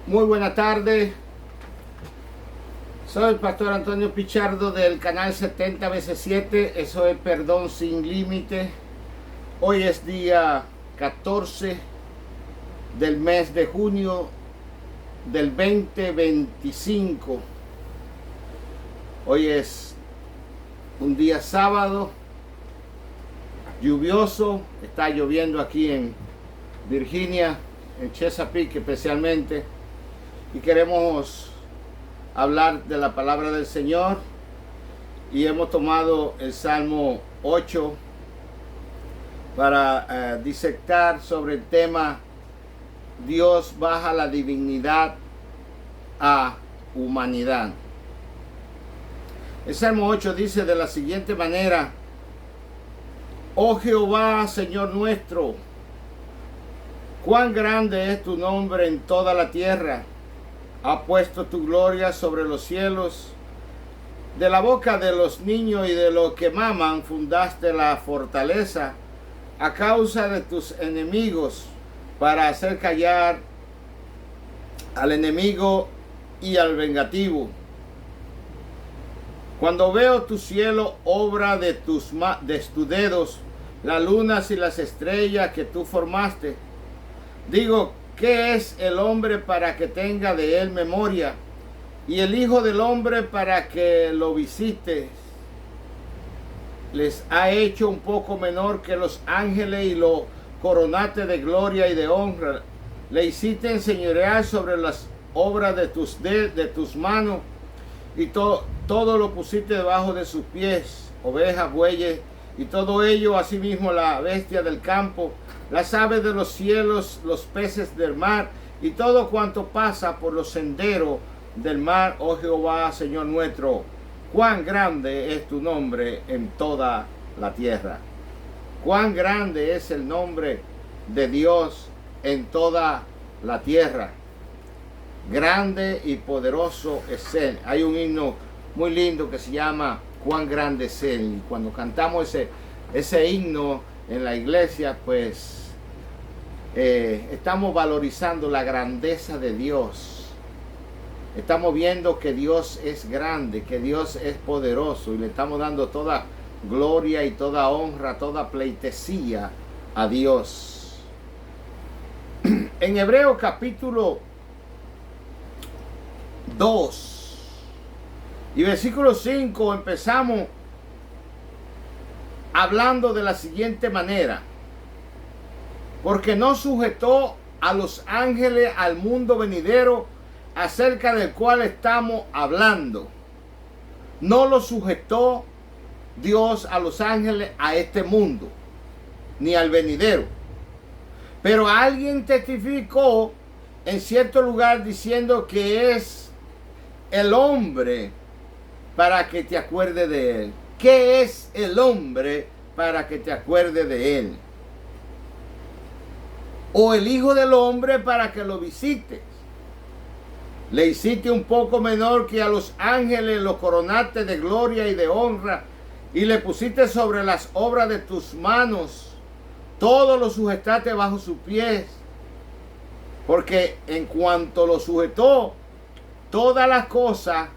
Muy buena tarde. Soy el pastor Antonio Pichardo del canal 70 veces 7. Eso es Perdón Sin Límite. Hoy es día 14 del mes de junio del 2025. Hoy es un día sábado, lluvioso. Está lloviendo aquí en Virginia, en Chesapeake especialmente. Y queremos hablar de la palabra del Señor. Y hemos tomado el Salmo 8 para disectar sobre el tema Dios baja la divinidad a humanidad. El Salmo 8 dice de la siguiente manera: Oh Jehová, Señor nuestro, cuán grande es tu nombre en toda la tierra. Ha puesto tu gloria sobre los cielos. De la boca de los niños y de los que maman fundaste la fortaleza a causa de tus enemigos, para hacer callar al enemigo y al vengativo. Cuando veo tu cielo, obra de tus dedos, las lunas y las estrellas que tú formaste, digo, ¿qué es el hombre para que tenga de él memoria? Y el Hijo del Hombre para que lo visites. Les ha hecho un poco menor que los ángeles y lo coronaste de gloria y de honra. Le hiciste enseñorear sobre las obras de tus manos, y todo lo pusiste debajo de sus pies, ovejas, bueyes, y todo ello, asimismo la bestia del campo, las aves de los cielos, los peces del mar, y todo cuanto pasa por los senderos del mar. Oh Jehová, Señor nuestro, cuán grande es tu nombre en toda la tierra. Cuán grande es el nombre de Dios en toda la tierra. Grande y poderoso es Él. Hay un himno muy lindo que se llama Cuán grande es Él. Y cuando cantamos ese himno en la iglesia, pues estamos valorizando la grandeza de Dios. Estamos viendo que Dios es grande, que Dios es poderoso, y le estamos dando toda gloria y toda honra, toda pleitesía a Dios. En Hebreos capítulo 2 y versículo 5 empezamos hablando de la siguiente manera: porque no sujetó a los ángeles al mundo venidero, acerca del cual estamos hablando. No lo sujetó Dios a los ángeles a este mundo, ni al venidero. Pero alguien testificó en cierto lugar diciendo que es el hombre para que te acuerdes de él. ¿Qué es el hombre para que te acuerdes de él? O el Hijo del Hombre para que lo visites. Le hiciste un poco menor que a los ángeles, lo coronaste de gloria y de honra, y le pusiste sobre las obras de tus manos, todo lo sujetaste bajo sus pies. Porque en cuanto lo sujetó todas las cosas,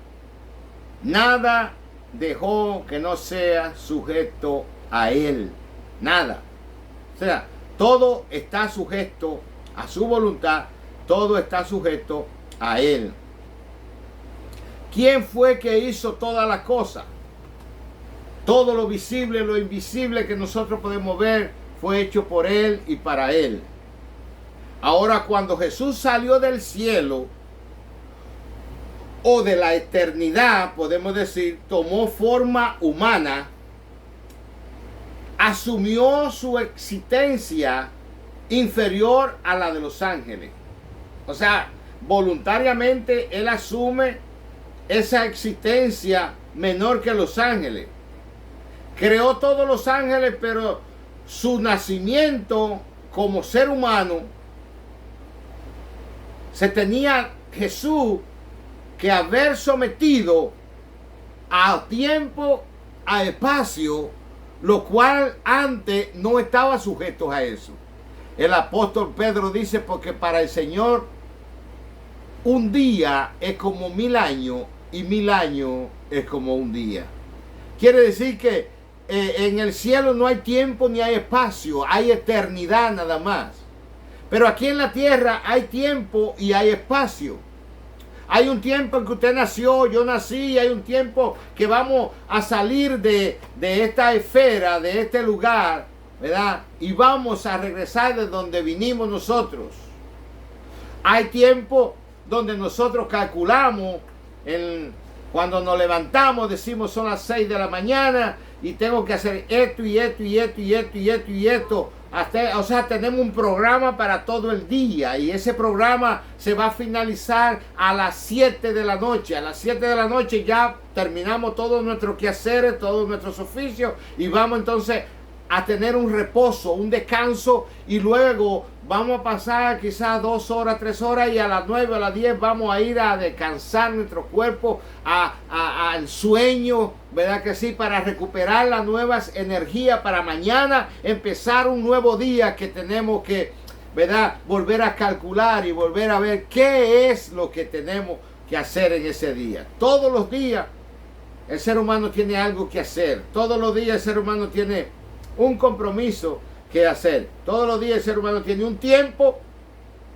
nada dejó que no sea sujeto a él. Nada. O sea, todo está sujeto a su voluntad, todo está sujeto a él. ¿Quién fue que hizo todas las cosas? Todo lo visible, lo invisible que nosotros podemos ver, fue hecho por él y para él. Ahora, cuando Jesús salió del cielo o de la eternidad, podemos decir, tomó forma humana, asumió su existencia inferior a la de los ángeles. O sea, voluntariamente él asume esa existencia menor que los ángeles. Creó todos los ángeles, pero su nacimiento como ser humano, se tenía Jesús que haber sometido a tiempo, a espacio, lo cual antes no estaba sujeto a eso. El apóstol Pedro dice, porque para el Señor un día es como 1000 años y 1000 años es como un día. Quiere decir que en el cielo no hay tiempo ni hay espacio, hay eternidad nada más. Pero aquí en la tierra hay tiempo y hay espacio. Hay un tiempo en que usted nació, yo nací, hay un tiempo que vamos a salir de esta esfera, de este lugar, ¿verdad? Y vamos a regresar de donde vinimos nosotros. Hay tiempo donde nosotros calculamos, cuando nos levantamos, decimos son las 6 de la mañana y tengo que hacer esto y esto y esto y esto y esto y esto. O sea, tenemos un programa para todo el día y ese programa se va a finalizar a las 7 de la noche. A las 7 de la noche ya terminamos todos nuestros quehaceres, todos nuestros oficios y vamos entonces a tener un reposo, un descanso y luego vamos a pasar quizás 2 horas, 3 horas y a las 9, a las 10 vamos a ir a descansar nuestro cuerpo, al sueño, ¿verdad que sí? Para recuperar las nuevas energías para mañana empezar un nuevo día que tenemos que, ¿verdad? Volver a calcular y volver a ver qué es lo que tenemos que hacer en ese día. Todos los días el ser humano tiene algo que hacer. Todos los días el ser humano tiene un compromiso que hacer. Todos los días el ser humano tiene un tiempo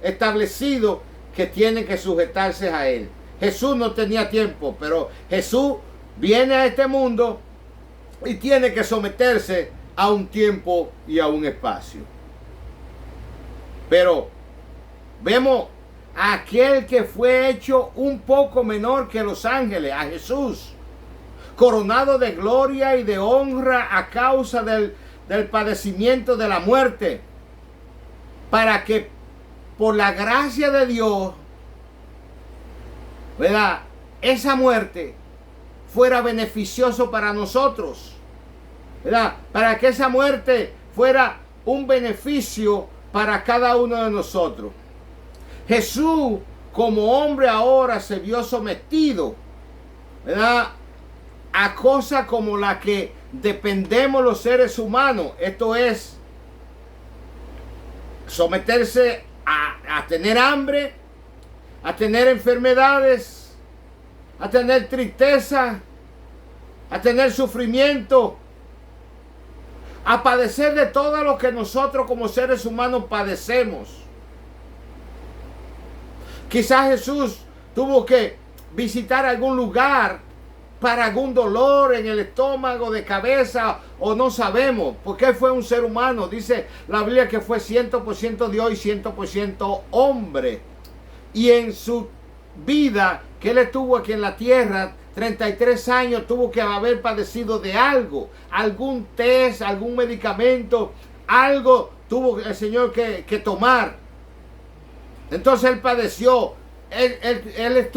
establecido que tiene que sujetarse a él. Jesús no tenía tiempo, pero Jesús viene a este mundo y tiene que someterse a un tiempo y a un espacio. Pero vemos a aquel que fue hecho un poco menor que los ángeles, a Jesús, coronado de gloria y de honra a causa del padecimiento de la muerte, para que por la gracia de Dios, ¿verdad?, esa muerte fuera beneficioso para nosotros, ¿verdad?, para que esa muerte fuera un beneficio para cada uno de nosotros. Jesús como hombre ahora se vio sometido, ¿verdad?, a cosas como la que dependemos los seres humanos. Esto es someterse a tener hambre, a tener enfermedades, a tener tristeza, a tener sufrimiento, a padecer de todo lo que nosotros como seres humanos padecemos. Quizás Jesús tuvo que visitar algún lugar para algún dolor en el estómago, de cabeza, o no sabemos, porque él fue un ser humano. Dice la Biblia que fue 100% Dios y 100% hombre. Y en su vida que él estuvo aquí en la tierra, 33 años, tuvo que haber padecido de algo, algún test, algún medicamento, algo tuvo el Señor que tomar. Entonces él padeció. Él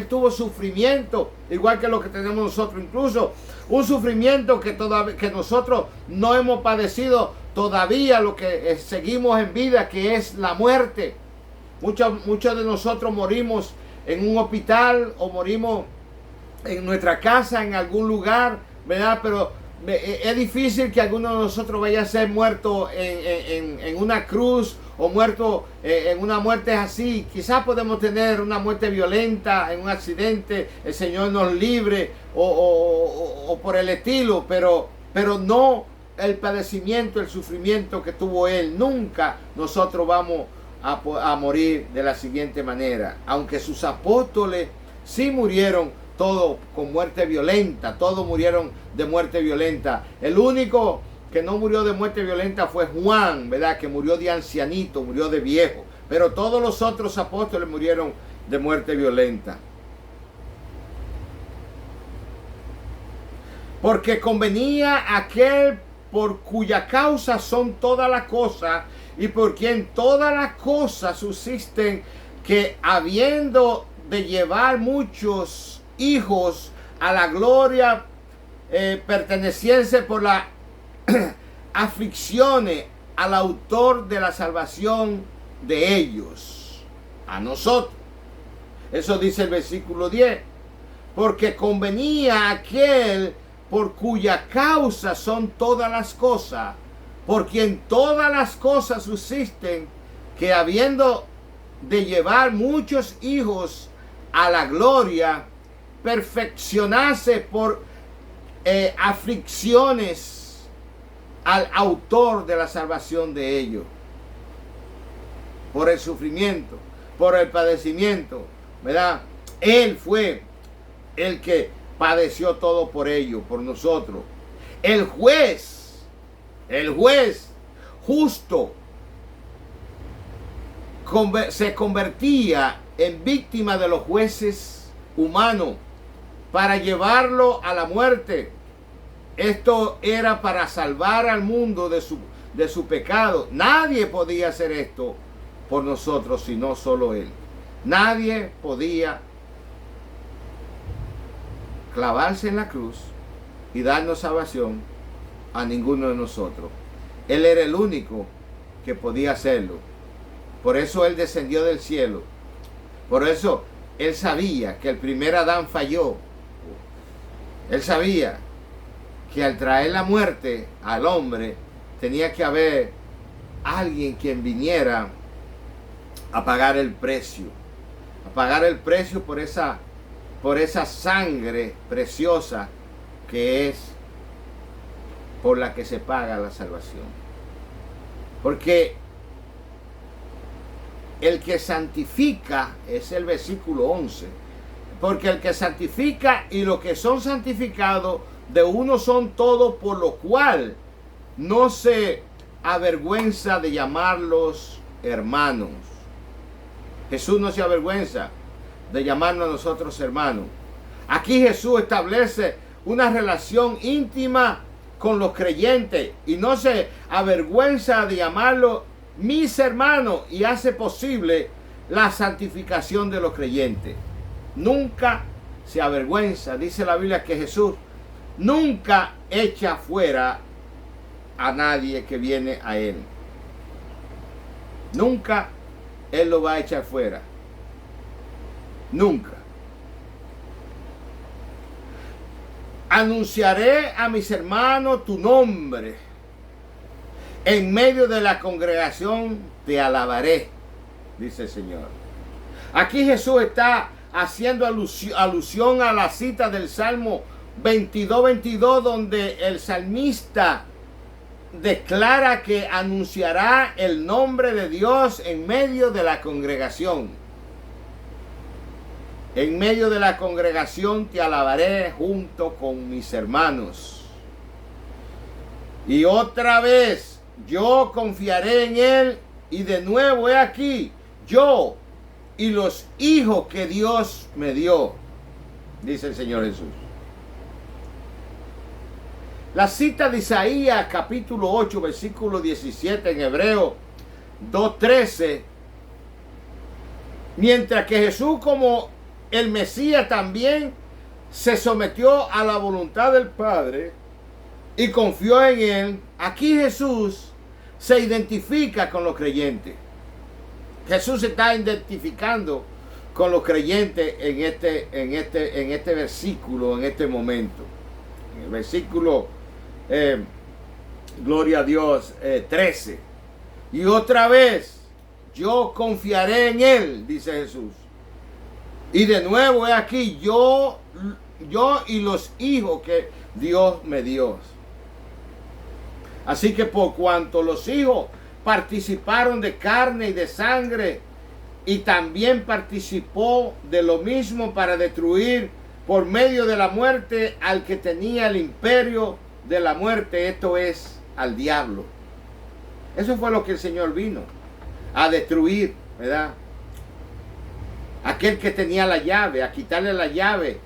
tuvo sufrimiento, igual que lo que tenemos nosotros, incluso un sufrimiento que nosotros no hemos padecido todavía, lo que seguimos en vida, que es la muerte. Muchos de nosotros morimos en un hospital o morimos en nuestra casa, en algún lugar, ¿verdad? Pero es difícil que alguno de nosotros vaya a ser muerto en una cruz o muerto en una muerte así. Quizás podemos tener una muerte violenta en un accidente, el Señor nos libre o por el estilo, pero no el padecimiento, el sufrimiento que tuvo Él. Nunca nosotros vamos a morir de la siguiente manera. Aunque sus apóstoles sí murieron todos con muerte violenta, todos murieron de muerte violenta. El único que no murió de muerte violenta fue Juan, ¿verdad?, que murió de ancianito, murió de viejo. Pero todos los otros apóstoles murieron de muerte violenta. Porque convenía aquel por cuya causa son todas las cosas y por quien todas las cosas subsisten, que habiendo de llevar muchos hijos a la gloria perteneciente por las aflicciones al autor de la salvación de ellos, a nosotros. Eso dice el versículo 10. Porque convenía aquel por cuya causa son todas las cosas, por quien todas las cosas subsisten, que habiendo de llevar muchos hijos a la gloria, perfeccionase por aflicciones al autor de la salvación de ellos, por el sufrimiento, por el padecimiento, ¿verdad? Él fue el que padeció todo por ellos, por nosotros. El juez justo, se convertía en víctima de los jueces humanos para llevarlo a la muerte. Esto era para salvar al mundo de su pecado. Nadie podía hacer esto por nosotros, sino solo Él. Nadie podía clavarse en la cruz y darnos salvación a ninguno de nosotros. Él era el único que podía hacerlo. Por eso Él descendió del cielo. Por eso Él sabía que el primer Adán falló. Él sabía que al traer la muerte al hombre tenía que haber alguien quien viniera a pagar el precio. A pagar el precio por esa sangre preciosa que es por la que se paga la salvación. Porque el que santifica, es el versículo 11, porque el que santifica y los que son santificados de uno son todos, por lo cual no se avergüenza de llamarlos hermanos. Jesús no se avergüenza de llamarnos a nosotros hermanos. Aquí Jesús establece una relación íntima con los creyentes y no se avergüenza de llamarlos mis hermanos, y hace posible la santificación de los creyentes. Nunca se avergüenza. Dice la Biblia que Jesús nunca echa fuera a nadie que viene a Él. Nunca Él lo va a echar fuera. Nunca. Anunciaré a mis hermanos tu nombre. En medio de la congregación te alabaré, dice el Señor. Aquí Jesús está haciendo alusión a la cita del Salmo 22, donde el salmista declara que anunciará el nombre de Dios en medio de la congregación. En medio de la congregación te alabaré junto con mis hermanos. Y otra vez, yo confiaré en Él, y de nuevo he aquí, yo y los hijos que Dios me dio, dice el Señor Jesús. La cita de Isaías capítulo 8, versículo 17 en Hebreo 2:13, mientras que Jesús como el Mesías también se sometió a la voluntad del Padre y confió en Él, aquí Jesús se identifica con los creyentes. Jesús se está identificando con los creyentes en este versículo, en este momento. En el versículo, gloria a Dios, 13. Y otra vez, yo confiaré en Él, dice Jesús. Y de nuevo, he aquí, yo y los hijos que Dios me dio. Así que por cuanto los hijos participaron de carne y de sangre, y también participó de lo mismo para destruir por medio de la muerte al que tenía el imperio de la muerte, esto es, al diablo. Eso fue lo que el Señor vino a destruir, ¿verdad? Aquel que tenía la llave, a quitarle la llave,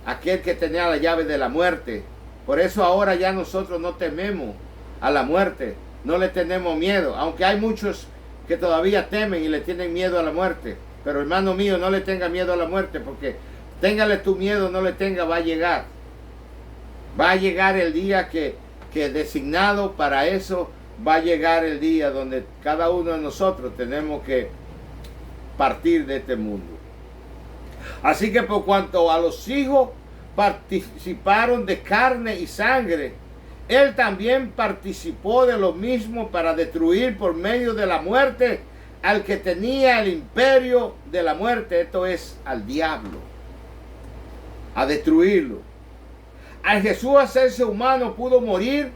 aquel que tenía la llave de la muerte. Por eso ahora ya nosotros no tememos a la muerte, no le tenemos miedo, aunque hay muchos que todavía temen y le tienen miedo a la muerte. Pero hermano mío, no le tenga miedo a la muerte, porque téngale tu miedo, no le tenga, va a llegar. Va a llegar el día que designado para eso, va a llegar el día donde cada uno de nosotros tenemos que partir de este mundo. Así que por cuanto a los hijos participaron de carne y sangre, Él también participó de lo mismo para destruir por medio de la muerte al que tenía el imperio de la muerte, esto es, al diablo, a destruirlo. Al Jesús hacerse humano pudo morir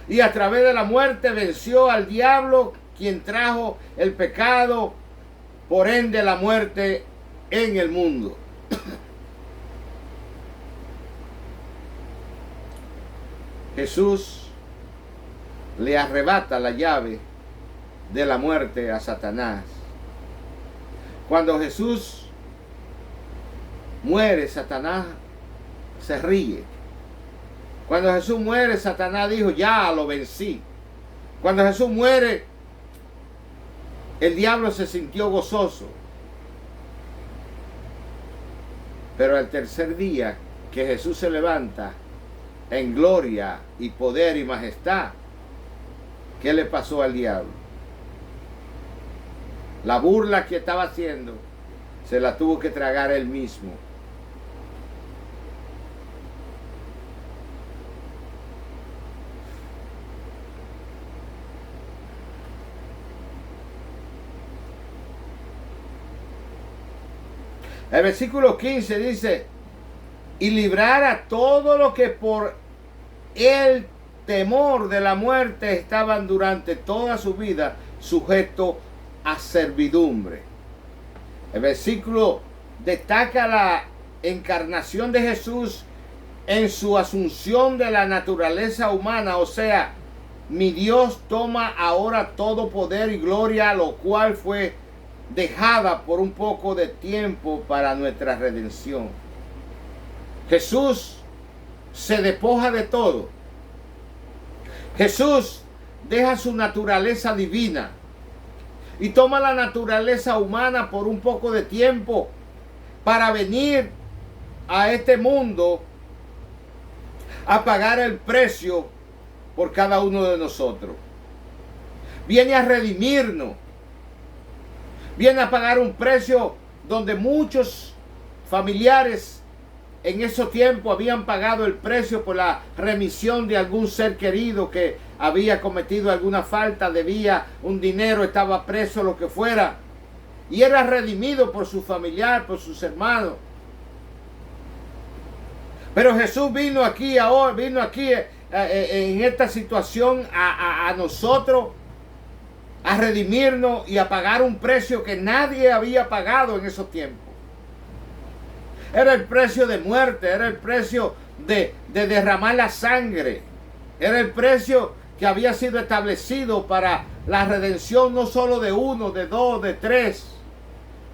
y a través de la muerte venció al diablo, quien trajo el pecado, por ende la muerte en el mundo. Jesús le arrebata la llave de la muerte a Satanás. Cuando Jesús muere, Satanás se ríe. Cuando Jesús muere, Satanás dijo, ya lo vencí. Cuando Jesús muere, el diablo se sintió gozoso. Pero al tercer día que Jesús se levanta en gloria y poder y majestad, ¿qué le pasó al diablo? La burla que estaba haciendo se la tuvo que tragar él mismo. El versículo 15 dice, y librar a todo lo que por el temor de la muerte estaban durante toda su vida sujetos a servidumbre. El versículo destaca la encarnación de Jesús en su asunción de la naturaleza humana, o sea, mi Dios toma ahora todo poder y gloria, lo cual fue dejada por un poco de tiempo para nuestra redención. Jesús se despoja de todo. Jesús deja su naturaleza divina y toma la naturaleza humana por un poco de tiempo para venir a este mundo a pagar el precio por cada uno de nosotros. Viene a redimirnos. Viene a pagar un precio donde muchos familiares en esos tiempos habían pagado el precio por la remisión de algún ser querido que había cometido alguna falta, debía un dinero, estaba preso, lo que fuera. Y era redimido por su familiar, por sus hermanos. Pero Jesús vino aquí ahora, en esta situación a nosotros, a redimirnos y a pagar un precio que nadie había pagado en esos tiempos. Era el precio de muerte, era el precio de derramar la sangre, era el precio que había sido establecido para la redención no solo de uno, de dos, de tres.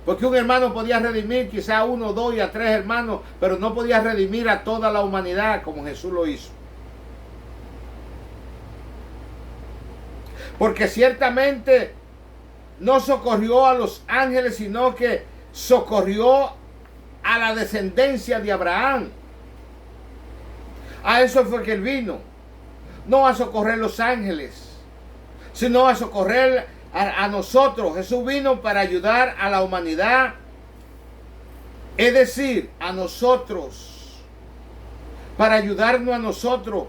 Porque un hermano podía redimir quizá a uno, dos y a tres hermanos, pero no podía redimir a toda la humanidad como Jesús lo hizo. Porque ciertamente no socorrió a los ángeles, sino que socorrió a la descendencia de Abraham. A eso fue que él vino. No a socorrer los ángeles, sino a socorrer a nosotros. Jesús vino para ayudar a la humanidad, es decir, a nosotros, para ayudarnos a nosotros,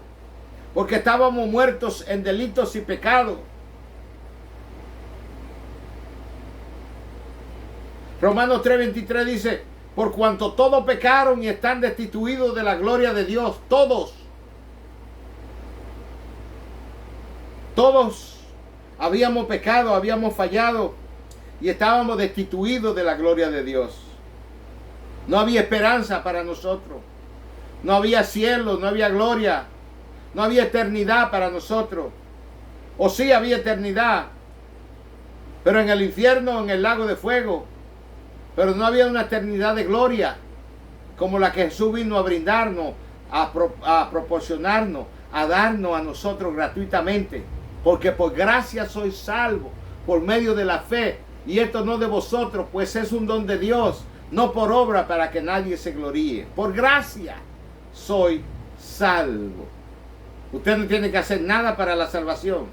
porque estábamos muertos en delitos y pecados. Romanos 3:23 dice, por cuanto todos pecaron y están destituidos de la gloria de Dios, todos habíamos pecado, habíamos fallado y estábamos destituidos de la gloria de Dios. No había esperanza para nosotros, no había cielo, no había gloria, no había eternidad para nosotros. O sí había eternidad, pero en el infierno, en el lago de fuego. Pero no había una eternidad de gloria como la que Jesús vino a brindarnos, a proporcionarnos, a darnos a nosotros gratuitamente. Porque por gracia sois salvos por medio de la fe. Y esto no de vosotros, pues es un don de Dios, no por obra para que nadie se gloríe. Por gracia soy salvo. Usted no tiene que hacer nada para la salvación.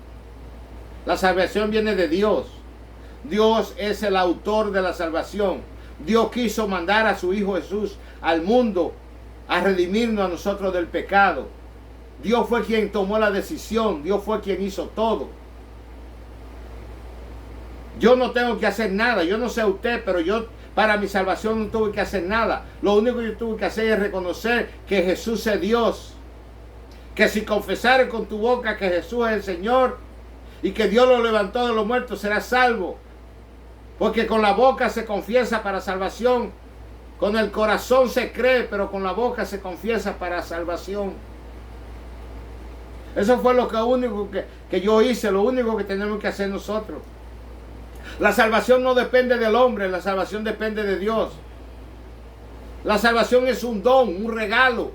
La salvación viene de Dios. Dios es el autor de la salvación. Dios quiso mandar a su Hijo Jesús al mundo a redimirnos a nosotros del pecado. Dios fue quien tomó la decisión. Dios fue quien hizo todo. Yo no tengo que hacer nada. Yo no sé usted, pero yo para mi salvación no tuve que hacer nada. Lo único que yo tuve que hacer es reconocer que Jesús es Dios. Que si confesares con tu boca que Jesús es el Señor y que Dios lo levantó de los muertos, serás salvo. Porque con la boca se confiesa para salvación. Con el corazón se cree, pero con la boca se confiesa para salvación. Eso fue lo único que yo hice, lo único que tenemos que hacer nosotros. La salvación no depende del hombre, la salvación depende de Dios. La salvación es un don, un regalo.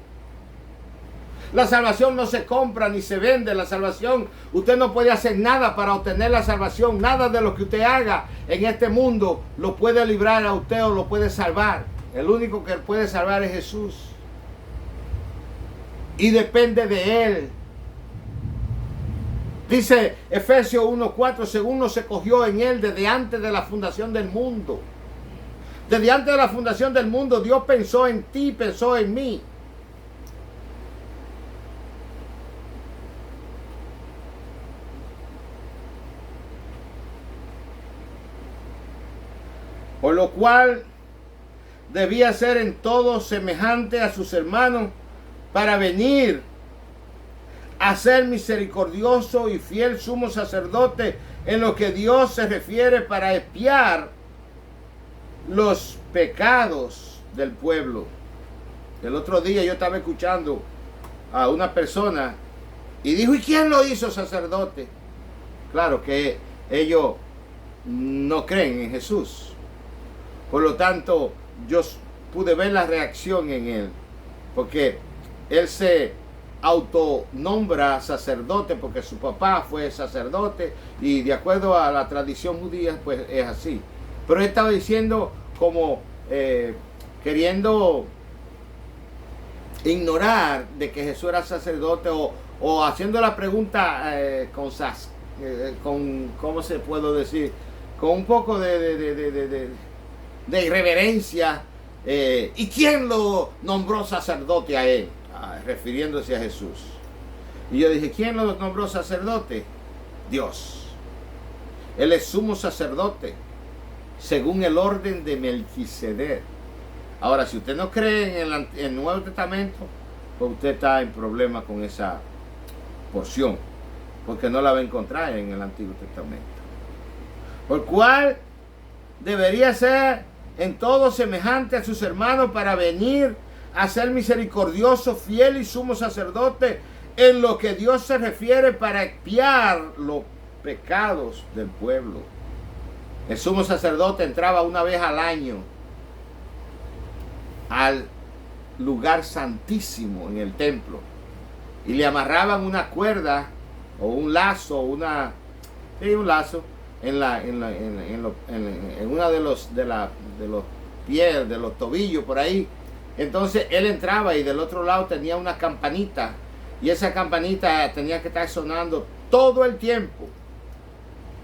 La salvación no se compra ni se vende. La salvación, usted no puede hacer nada para obtener la salvación. Nada de lo que usted haga en este mundo lo puede librar a usted o lo puede salvar. El único que puede salvar es Jesús. Y depende de Él. Dice Efesios 1:4, según nos escogió en Él desde antes de la fundación del mundo. Desde antes de la fundación del mundo, Dios pensó en ti, pensó en mí. Por lo cual debía ser en todo semejante a sus hermanos para venir a ser misericordioso y fiel sumo sacerdote en lo que Dios se refiere para expiar los pecados del pueblo. El otro día yo estaba escuchando a una persona y dijo, ¿y quién lo hizo sacerdote? Claro que ellos no creen en Jesús. Por lo tanto, yo pude ver la reacción en él, porque él se autonombra sacerdote porque su papá fue sacerdote y de acuerdo a la tradición judía, pues es así. Pero él estaba diciendo como queriendo ignorar de que Jesús era sacerdote o haciendo la pregunta con ¿cómo se puede decir? Con un poco de irreverencia. ¿Y quién lo nombró sacerdote a él? Refiriéndose a Jesús. Y yo dije, ¿quién lo nombró sacerdote? Dios. Él es sumo sacerdote según el orden de Melquisedec. Ahora, si usted no cree en el Nuevo Testamento, pues usted está en problema con esa porción, porque no la va a encontrar en el Antiguo Testamento. Por cual debería ser en todo semejante a sus hermanos para venir a ser misericordioso, fiel y sumo sacerdote en lo que Dios se refiere para expiar los pecados del pueblo. El sumo sacerdote entraba una vez al año al lugar santísimo en el templo y le amarraban una cuerda o un lazo, un lazo en una de los pies, de los tobillos por ahí. Entonces él entraba y del otro lado tenía una campanita y esa campanita tenía que estar sonando todo el tiempo.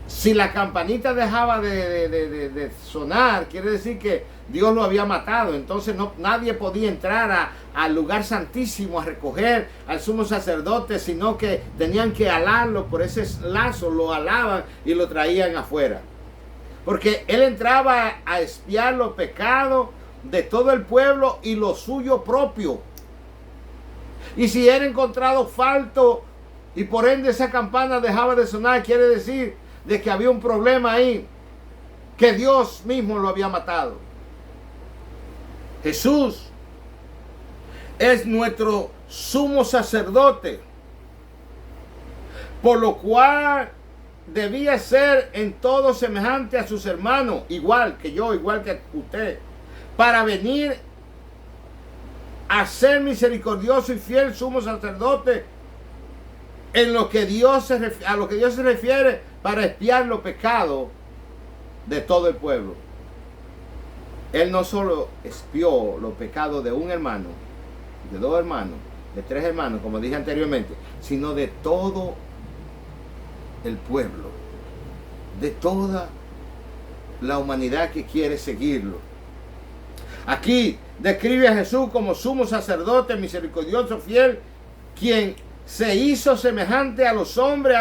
Si la campanita dejaba de sonar, quiere decir que Dios lo había matado. Entonces nadie podía entrar al lugar santísimo a recoger al sumo sacerdote, sino que tenían que alarlo por ese lazo, lo alaban y lo traían afuera. Porque él entraba a expiar los pecados de todo el pueblo y lo suyo propio. Y si era encontrado falto y por ende esa campana dejaba de sonar, quiere decir de que había un problema ahí, que Dios mismo lo había matado. Jesús es nuestro sumo sacerdote, por lo cual debía ser en todo semejante a sus hermanos, igual que yo, igual que usted, para venir a ser misericordioso y fiel sumo sacerdote en lo que a lo que Dios se refiere para expiar los pecados de todo el pueblo. Él no solo expió los pecados de un hermano, de dos hermanos, de tres hermanos, como dije anteriormente, sino de todo el pueblo, de toda la humanidad que quiere seguirlo. Aquí describe a Jesús como sumo sacerdote, misericordioso, fiel, quien se hizo semejante a los hombres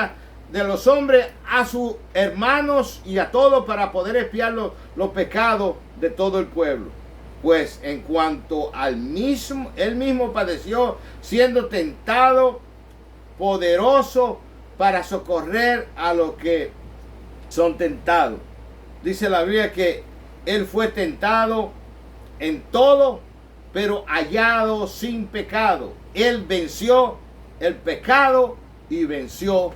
de los hombres a sus hermanos y a todos para poder expiar los pecados de todo el pueblo. Pues en cuanto al mismo, él mismo padeció siendo tentado, poderoso para socorrer a los que son tentados. Dice la Biblia que él fue tentado en todo, pero hallado sin pecado. Él venció el pecado y venció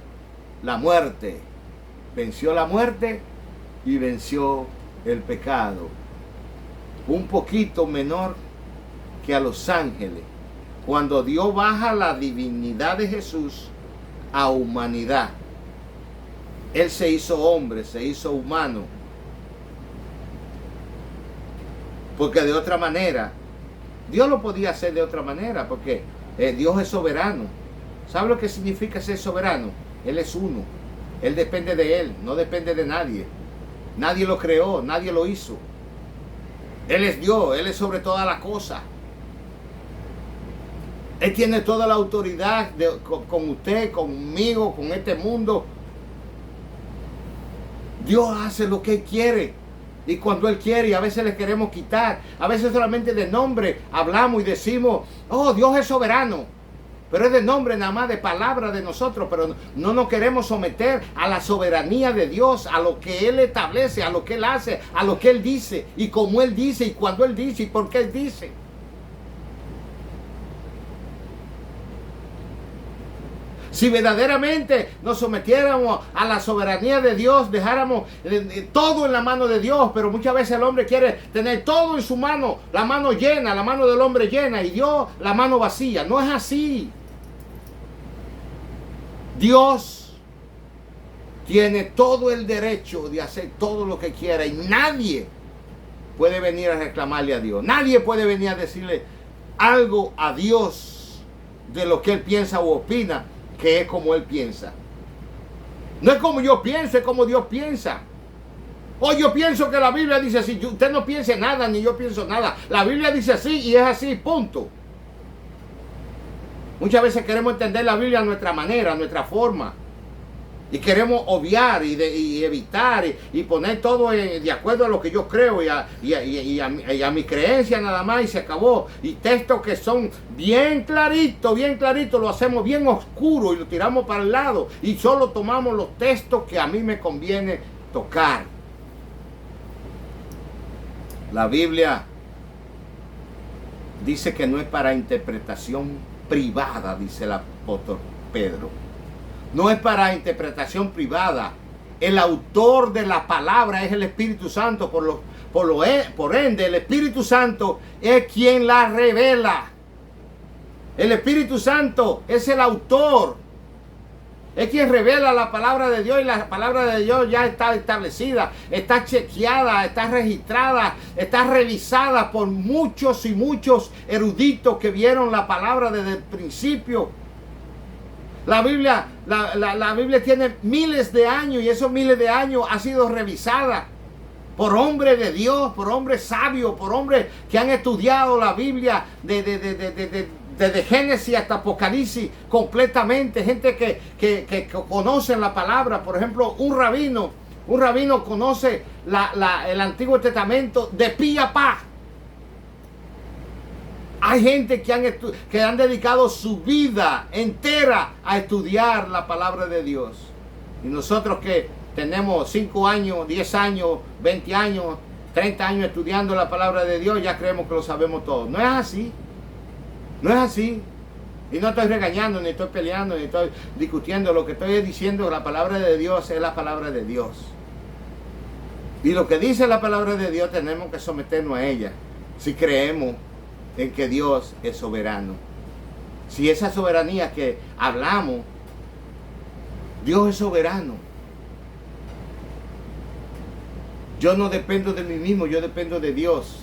la muerte. Venció la muerte y venció el pecado. Un poquito menor que a los ángeles. Cuando Dios baja la divinidad de Jesús a humanidad. Él se hizo hombre, se hizo humano. Porque de otra manera, Dios lo podía hacer de otra manera, porque Dios es soberano. ¿Sabe lo que significa ser soberano? Él es uno. Él depende de Él, no depende de nadie. Nadie lo creó, nadie lo hizo. Él es Dios, Él es sobre todas las cosas. Él tiene toda la autoridad con usted, conmigo, con este mundo. Dios hace lo que Él quiere. Y cuando Él quiere, y a veces le queremos quitar. A veces solamente de nombre hablamos y decimos, oh, Dios es soberano. Pero es de nombre nada más, de palabra de nosotros. Pero no nos queremos someter a la soberanía de Dios, a lo que Él establece, a lo que Él hace, a lo que Él dice. Y como Él dice, y cuando Él dice, y por qué Él dice. Si verdaderamente nos sometiéramos a la soberanía de Dios, dejáramos todo en la mano de Dios, pero muchas veces el hombre quiere tener todo en su mano, la mano llena, la mano del hombre llena y Dios la mano vacía. No es así. Dios tiene todo el derecho de hacer todo lo que quiera y nadie puede venir a reclamarle a Dios. Nadie puede venir a decirle algo a Dios de lo que Él piensa o opina, que es como Él piensa. No es como yo pienso, es como Dios piensa. O yo pienso que la Biblia dice así. Usted no piense nada, ni yo pienso nada. La Biblia dice así y es así, punto. Muchas veces queremos entender la Biblia a nuestra manera, a nuestra forma. Y queremos obviar y evitar y poner todo de acuerdo a lo que yo creo y a mi creencia nada más y se acabó. Y textos que son bien claritos, lo hacemos bien oscuro y lo tiramos para el lado. Y solo tomamos los textos que a mí me conviene tocar. La Biblia dice que no es para interpretación privada, dice el apóstol Pedro. No es para interpretación privada. El autor de la palabra es el Espíritu Santo. Por ende, el Espíritu Santo es quien la revela. El Espíritu Santo es el autor. Es quien revela la palabra de Dios y la palabra de Dios ya está establecida, está chequeada, está registrada, está revisada por muchos y muchos eruditos que vieron la palabra desde el principio. La Biblia tiene miles de años y esos miles de años ha sido revisada por hombres de Dios, por hombres sabios, por hombres que han estudiado la Biblia desde Génesis hasta Apocalipsis completamente. Gente que conocen la palabra. Por ejemplo, un rabino conoce el Antiguo Testamento de pi a pa. Hay gente que han dedicado su vida entera a estudiar la palabra de Dios. Y nosotros que tenemos 5 años, 10 años, 20 años, 30 años estudiando la palabra de Dios, ya creemos que lo sabemos todo. No es así. No es así. Y no estoy regañando, ni estoy peleando, ni estoy discutiendo. Lo que estoy diciendo, la palabra de Dios es la palabra de Dios. Y lo que dice la palabra de Dios tenemos que someternos a ella. Si creemos en que Dios es soberano. Si esa soberanía que hablamos, Dios es soberano. Yo no dependo de mí mismo, yo dependo de Dios.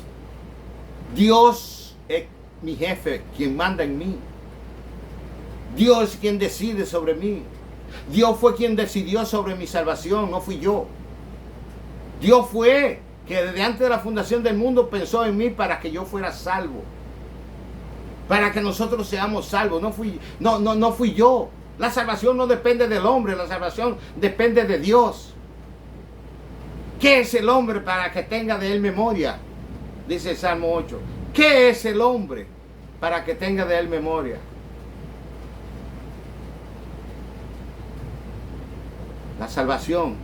Dios es mi jefe, quien manda en mí. Dios es quien decide sobre mí. Dios fue quien decidió sobre mi salvación, no fui yo. Dios fue que desde antes de la fundación del mundo pensó en mí para que yo fuera salvo. Para que nosotros seamos salvos. No fui yo. La salvación no depende del hombre, la salvación depende de Dios. ¿Qué es el hombre para que tenga de él memoria? Dice el Salmo 8. ¿Qué es el hombre para que tenga de él memoria? La salvación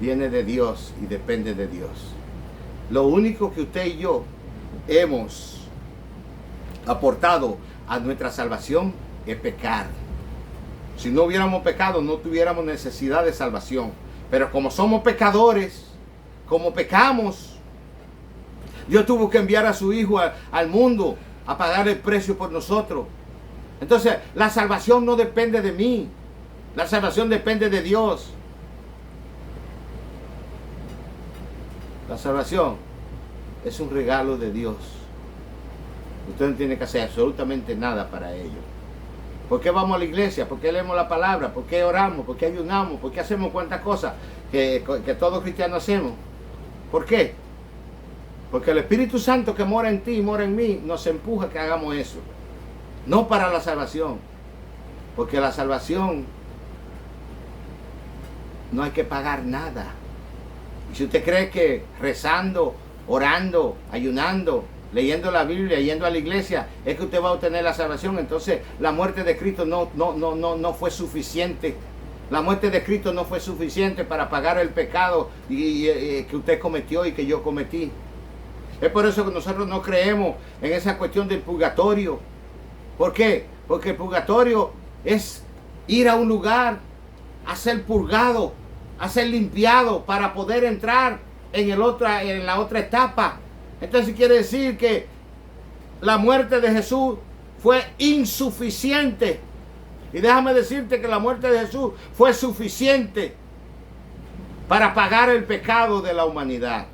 viene de Dios y depende de Dios. Lo único que usted y yo hemos aportado a nuestra salvación es pecar. Si no hubiéramos pecado, no tuviéramos necesidad de salvación. Pero como somos pecadores, como pecamos, Dios tuvo que enviar a su Hijo al mundo a pagar el precio por nosotros. Entonces, la salvación no depende de mí. La salvación depende de Dios. La salvación es un regalo de Dios. Usted no tiene que hacer absolutamente nada para ello. ¿Por qué vamos a la iglesia? ¿Por qué leemos la palabra? ¿Por qué oramos? ¿Por qué ayunamos? ¿Por qué hacemos cuantas cosas que todo cristiano hacemos? ¿Por qué? Porque el Espíritu Santo que mora en ti y mora en mí nos empuja a que hagamos eso. No para la salvación. Porque la salvación no hay que pagar nada. Y si usted cree que rezando, orando, ayunando, leyendo la Biblia, yendo a la iglesia, es que usted va a obtener la salvación, entonces la muerte de Cristo no fue suficiente. La muerte de Cristo no fue suficiente para pagar el pecado que usted cometió y que yo cometí. Es por eso que nosotros no creemos en esa cuestión del purgatorio. ¿Por qué? Porque el purgatorio es ir a un lugar a ser purgado, a ser limpiado para poder entrar en la otra etapa. Entonces quiere decir que la muerte de Jesús fue insuficiente. Y déjame decirte que la muerte de Jesús fue suficiente para pagar el pecado de la humanidad.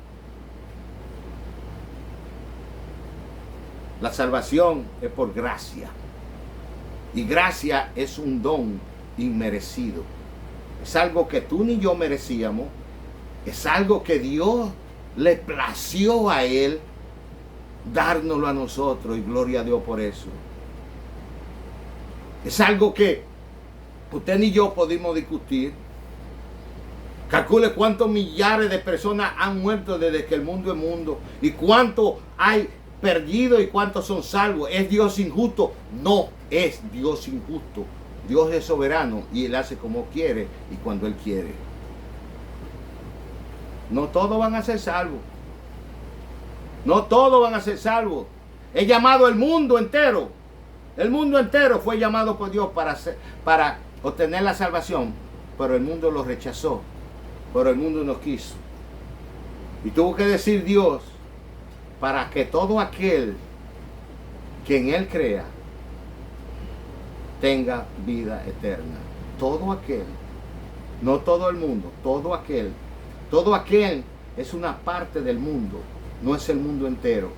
La salvación es por gracia. Y gracia es un don inmerecido. Es algo que tú ni yo merecíamos. Es algo que Dios le plació a Él dárnoslo a nosotros, y gloria a Dios por eso. Es algo que usted ni yo pudimos discutir. Calcule cuántos millares de personas han muerto desde que el mundo es mundo, y cuántos hay perdidos y cuántos son salvos. ¿Es Dios injusto? No es Dios injusto. Dios es soberano y Él hace como quiere y cuando Él quiere. No todos van a ser salvos. No todos van a ser salvos. He llamado el mundo entero. El mundo entero fue llamado por Dios para obtener la salvación. Pero el mundo lo rechazó. Pero el mundo no quiso. Y tuvo que decir Dios para que todo aquel que en Él crea tenga vida eterna. Todo aquel. No todo el mundo. Todo aquel. Todo aquel es una parte del mundo, no es el mundo entero.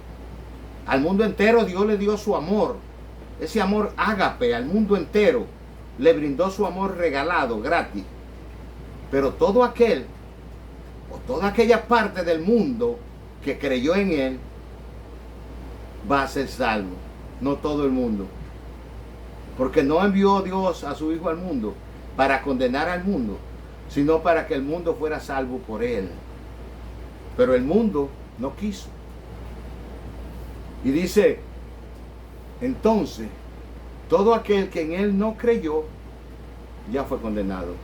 Al mundo entero Dios le dio su amor, ese amor ágape al mundo entero, le brindó su amor regalado, gratis. Pero todo aquel, o toda aquella parte del mundo que creyó en Él, va a ser salvo, no todo el mundo. Porque no envió Dios a su Hijo al mundo para condenar al mundo, sino para que el mundo fuera salvo por Él. Pero el mundo no quiso. Y dice, entonces, todo aquel que en Él no creyó, ya fue condenado.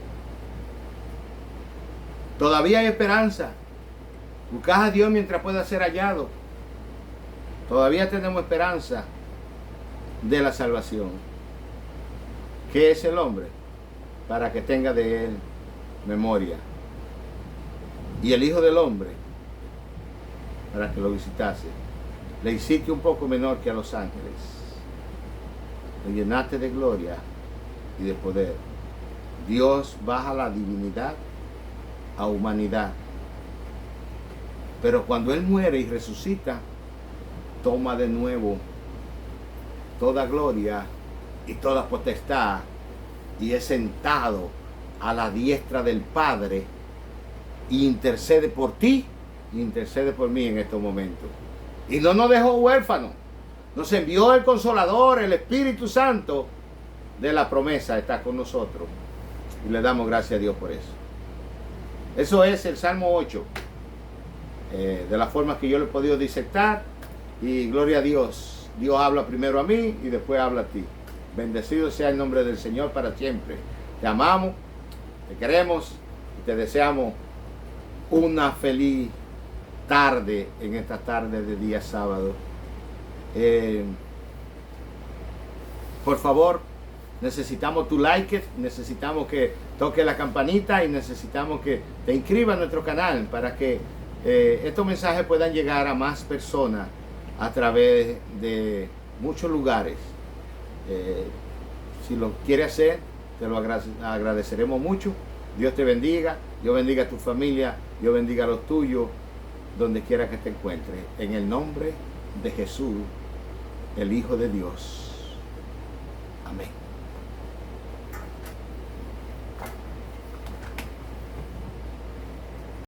Todavía hay esperanza. Buscad a Dios mientras pueda ser hallado. Todavía tenemos esperanza de la salvación. ¿Qué es el hombre? Para que tenga de Él memoria. Y el Hijo del Hombre para que lo visitase. Le hiciste un poco menor que a los ángeles. Lo llenaste de gloria y de poder. Dios baja la divinidad a humanidad. Pero cuando Él muere y resucita, toma de nuevo toda gloria y toda potestad y es sentado a la diestra del Padre y intercede por ti e intercede por mí en estos momentos. Y no nos dejó huérfanos, nos envió el Consolador, el Espíritu Santo, de la promesa está con nosotros. Y le damos gracias a Dios por eso. Eso es el Salmo 8. De la forma que yo lo he podido disectar. Y gloria a Dios. Dios habla primero a mí y después habla a ti. Bendecido sea el nombre del Señor para siempre. Te amamos, te queremos y te deseamos una feliz tarde en esta tarde de día sábado. Por favor, necesitamos tu like, necesitamos que toque la campanita y necesitamos que te inscribas a nuestro canal para que estos mensajes puedan llegar a más personas a través de muchos lugares. Si lo quieres hacer, te lo agradeceremos mucho. Dios te bendiga, Dios bendiga a tu familia, Dios bendiga a los tuyos, donde quiera que te encuentres. En el nombre de Jesús, el Hijo de Dios. Amén.